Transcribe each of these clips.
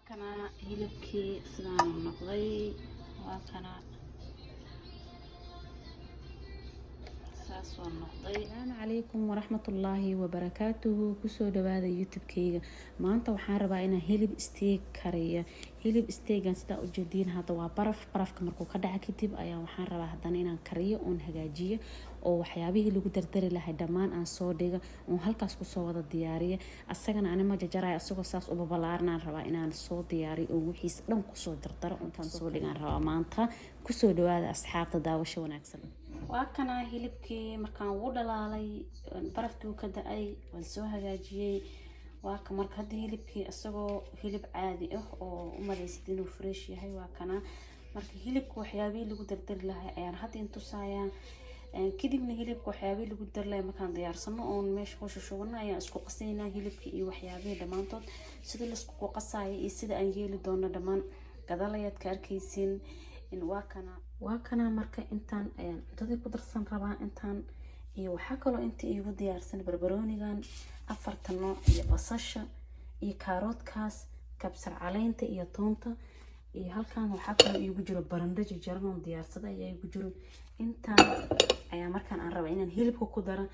kana hilibkii sidaan noqday waa kana saas oo noqday. Assalaamu calaykum waraxmatullaahi wabarakaatuhu. Kusoo dhawaada youtube-kayga. Maanta waxaan rabaa inaan hilib steak kariyo. Hilib steak-gan sidaa u jeediin hadda waa barafka markuu ka dhaca kadib ayaa waxaan rabaa haddana inaan kariyo oon hagaajiyo oo waxyaabihii lagu dardari lahay dhammaan aan soo dhigo oon halkaas kusoo wada diyaariyo. Asagana anima jajarayo asagoo saas uba balaarnaan rabaa inaan soo diyaariyo oo wixiis dhan kusoo dardaro intaan soo dhigaan rabaa maanta. Kusoo dhawaada asxaabta, daawasho wanaagsan. waa kana hilibkii markaan ugu dhalaalay barafkii ka da'ay waan soo hagaajiyay. waa ka marka hadda hilibkii asagoo hilib caadi ah oo u malaysid inuu fresh yahay. waa kana marka hilibka waxyaabihii lagu dardari lahay ayaan hadda intusayaa. kadibna hilibka waxyaabihii lagu dardari lahay markaan diyaarsano oon meesha ku shushubano ayaan isku qasaynaa hilibkii iyo waxyaabihii dhammaantood sida la isku qasayo iyo sida aan yeeli doono dhammaan gadaalayaad ka arkaysiin. waa kana marka intaan ayaan cuntadii ku darsan rabaa intaan iyo waxaa kaloo inta iigu diyaarsan barbaroonigan 4 nooc iyo basasha iyo kaaroodkaas kabsar caleenta iyo toonta iyo halkan waxaa kaloo iigu jiro barandho jarjaran oo diyaarsada ayaa iigu jiro. intaan ayaa markaan aan rabaa inaan hilibka ku daro.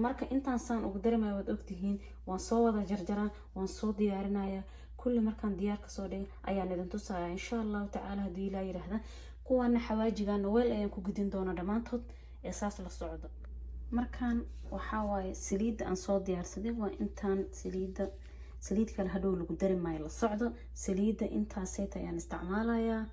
marka intaan saan ugu daramayo waad ogtihiin waan soo wada jarjaraa waan soo diyaarinaya kulli markaan diyaar ka soo dhigo ayaan idin tusayaa insha allahu tacaala haddii ilaa yiraahda. kuwaana xawaajigaana weel ayaan ku gudin doona dhammaantood ee saas la socdo. markaan waxaa waaye saliidda aan soo diyaarsaday waa intaan saliid kale hadhow lagu dari maayo la socdo. saliidda intaasayta ayaan isticmaalayaa.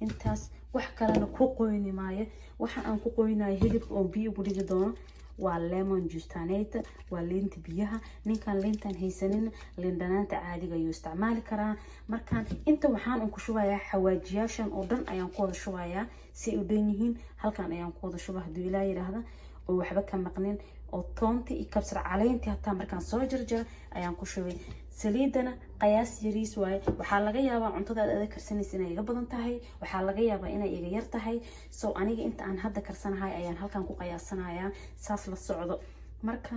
intaas wax kalena ku qoyni maayo. waxa aan ku qoynayo hilibka oon biyo ugu dhigi doono waa lemon juice taaneyta waa liinta biyaha. ninkaan liintaan haysanin liin dhanaanta caadiga ayuu isticmaali karaa. markaan inta waxaan ku shubayaa xawaajiyaashan oo dhan ayaan ku wada shubayaa si ay u dhan yihiin. halkan ayaan ku wada shubaa haddii ilaa yiraahda oo waxba ka maqnin oo toonti iyo kabsar caleenti hataa markaan soo jarjara ayaan ku shubay. saliidana qiyaas yariis waaye. waxaa laga yaabaa cuntada aad karsanaysa inay iga badan tahay, waxaa laga yaabaa inay iga yar tahay. soo aniga inta aan hadda karsanahay ayaan halkan ku qiyaasanayaa saas la socdo. marka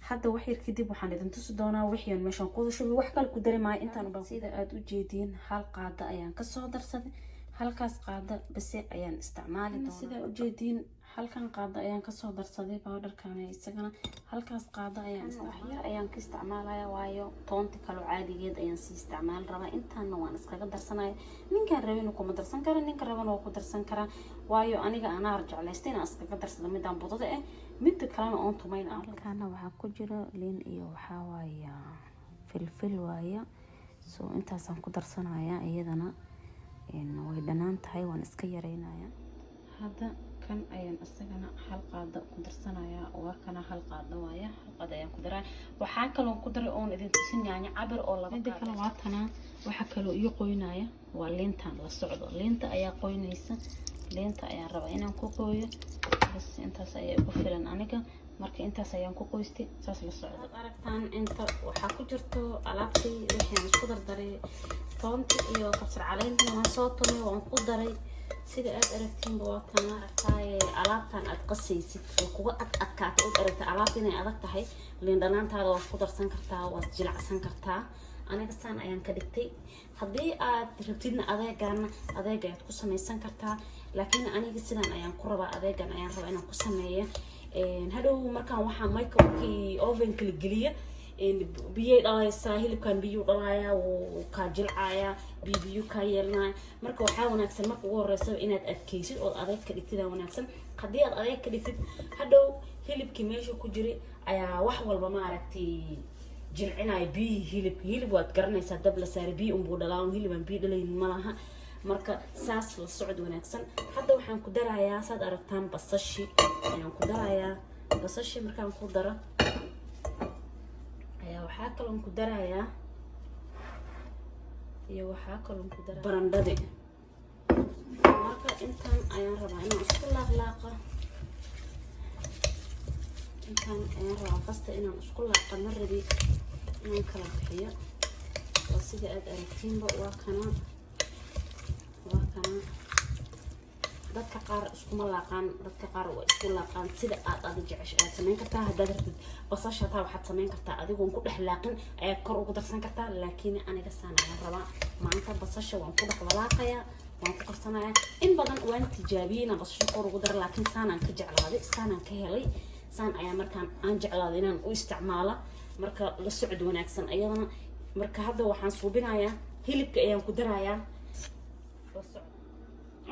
hadda wax yar kadib waxaan idin tusi doonaa wixii aan meeshan ku shubay. wax kale ku dari maayo intaan u baahan. sida aad u jeediin hal qaado ayaan ka soo darsaday. halkaas qaado bas ayaan isticmaali doonaa. sida u jeediin halkan qaado ayaan ka soo darsaday powderkan isagana halkaas qaado ayaan ka isticmaalaya waayo toonta kale caadigeed ayaan si isticmaal rabaa. intaana waan iskaga darsanaya. ninkaan rabin kuma darsan kara, ninka rabana waa ku darsan karaa waayo aniga anaa jeclaystay inaan iskaga darsado midaan budada ah mid kalena oon tumayna. halkaana waxaa ku jira liin iyo waxaa waaya filfil waaya. soo intaasaan ku darsanaya iyadana way dhanaan tahay waan iska yareynaya. hadda kan ayaan isagana hal qaado ku darsanaya. waa kana hal qaado waaya. hal qaado ayaan ku daraa. waxaa kaloo ku daray oon idin tusin yaanyo cabir oo laba qaado. kale waa kana waxa kaloo iyo qoynaya waa liintan la socdo. liinta ayaa qoynaysa. liinta ayaan rabaa inaan ku qooyo bas intaas ayaa ugu filan aniga. marka intaas ayaan ku qoystay saas la socdo. aragtaan inta waxaa ku jirto alaabtii wixii isku dardaray toonta iyo kabsar caleenta waan soo tumay waan ku daray. sida aad aragtiinba waa kana aragtay alaabtan aad qasaysid oo kuga adkaatay oo aragtay alaabta inay adag tahay liin dhanaantaada waad ku darsan kartaa waad jilacsan kartaa. aniga saan ayaan ka dhigtay. haddii aad rabtidna adeegan ayaad ku samaysan kartaa laakiin aniga sidaan ayaan ku rabaa adeegan ayaan rabaa inaan ku sameeyo. hadhow markaan waxaa microwavekii oven kala geliya biyay dhalaysaa hilibkan biyuu dhalayaa wuu kaa jilcayaa biyo kaa yeelanaya. marka waxaa wanaagsan marka ugu horeysa inaad adkaysid oo adeeg ka dhigtid wanaagsan. haddii aad adeeg ka dhigtid hadhow hilibkii meesha ku jiray ayaa wax walba ma aragtay jilcinaya biyo hilib waad garanaysaa dab la saaray biyo unbuu dhalaa hilibaan biyo dhalaynin ma laha. marka saas la socod wanaagsan. hadda waxaan ku darayaa saad aragtaan basashi ayaan ku darayaa. basashi markaan ku daro ayaa waxaa kaloo ku darayaa iyo waxaa kaloo ku darayaa barandhadi. marka intaan ayaan rabaa inaan isku laaqlaaqa. intaan ayaan rabaa fasta inaan isku laaqa ma rabi inaan kala bixiyo. waa sida aad aragtiinba waa kana dadka qaar iskuma laaqaan, dadka qaar waa isku laaqaan. sida aad jecesha aad samayn kartaa. haddaad rabtid basasha taa waxaad samayn kartaa adigoon ku dhex laaqin ayaad kor ugu darsan kartaa. laakiin aniga saan ayaan rabaa maanta. basasha waan ku dhex walaaqayaa, waan ku qarsanayaa. in badan waan tijaabiyey inaan basasha kor ugu daro, laakiin saanaan ka jeclaaday, saanaan ka helay. saan ayaa markaan aan jeclaaday inaan u isticmaala. marka la socod wanaagsan ayadana. marka hadda waxaan suubinayaa hilibka ayaan ku darayaa.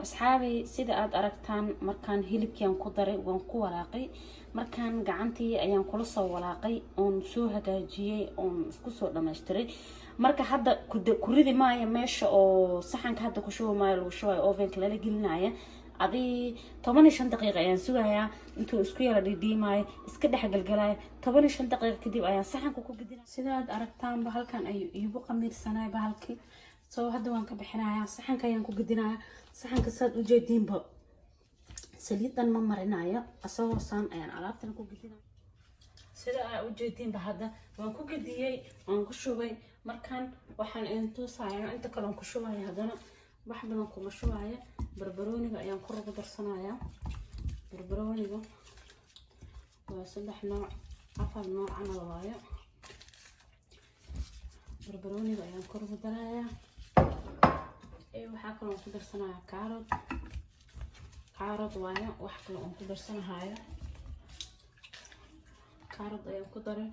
asxaabay sida aad aragtaan markaan hilibkii ku daray waan ku walaaqay. markaan gacantii ayaan kula soo walaaqay oon soo hagaajiyay oon isku soo dhameystiray. marka hadda ku ridi maayo meesha oo saxanka hadda ku shubo maayo, lagu shubayo ovenka lala gelinaya. adii 15 daqiiqo ayaan sugayaa intuu isku yara dhidhiimaayo iska dhex galgalaayo. 15 daqiiqo kadib ayaan saxanka ku gidinaa. sida aad aragtaan halkan ayuu iigu qamiirsanay bahalkii. soo hadda waan ka bixinayaa, saxanka ayaan ku gidinayaa. saxanka saad u jeediinba saliidan ma marinayo, asagoo saan ayaan alaabtan ku gidinaa. sida aad u jeediinba hadda waan ku gidiyey, waan ku shubay. markaan waxaan intuusayaa inta kale aan ku shubaya. haddana wax badan kuma shubaya. barbarooniga ayaan kor ugu darsanayaa. barbarooniga waa 3 nooc 4 nooc camal waayo. barbarooniga ayaan kor ugu darayaa. waxaa kaloo ku darsanayaa kaarot waayo. wax kale oo ku darsanayo kaarot ayaan ku daray.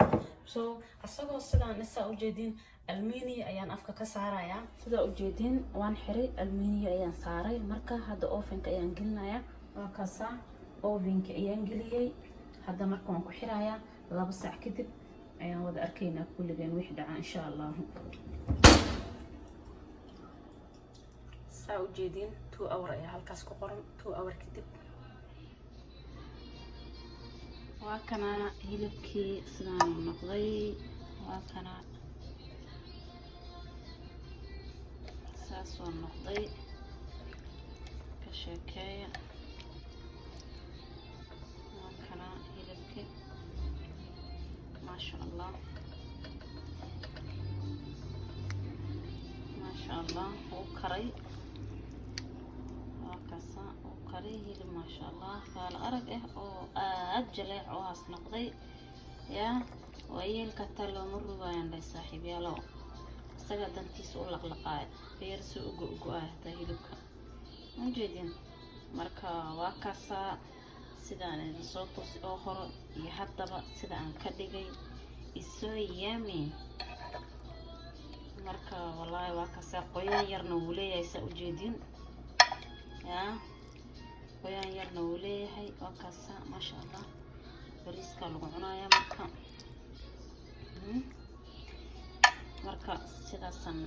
soo asagoo sidaan isaa u jeedin aluminium ayaan afka ka saarayaa. sida u jeedin waan xiray, aluminium ayaan saaray. marka hadda ovenka ayaan gelinayaa. waa kaasa ovenka ayaan geliyay. hadda marka waan ku xirayaa. 2 saac kadib ayaan wada arkaynaa kulligeen wixii dhaca insha Allah. saa u jeedin 2 hour ayaa halkaas ku qoran. 2 hour kadib waa kana hilibkii sidaan noqday. waa kana saas oo noqday. ka sheekeeya. waa kana hilibkii maasha Allah maasha Allah wuu karay. waa kaasa wuu karay hilib maasha Allah faal arag oo aad jaleec oo haas noqday. yaa waayeelka looma rugaayaan leh saaxiibayaalo. isaga dantiisa u laqlaqaay beersi ugu ahda hilibka ma jeedin. marka waa kaasa sidaan idin soo tusi oo hore iyo haddaba sida aan ka dhigay isoo yummy. marka wallaahi waa kaasa qoyaan yarna wuu leeyahay saa u jeedin. yaa qoyaan yarna wuu leeyahay. waa kaasa maasha Allah bariiska lagu cunayaa marka sidaasan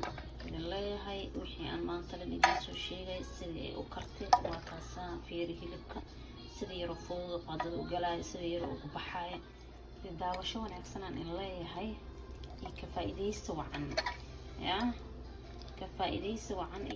idin leeyahay. wixii aan maanta idin soo sheegay sidii ay u kartay waa kaasa fiiri hilibka sidii yar fudud qaadada u galay, sidii yar ugu baxay. daawasho wanaagsan aan in leeyahay iyo ka faa'iideysto wacan. yaa ka faa'iideysto wacan.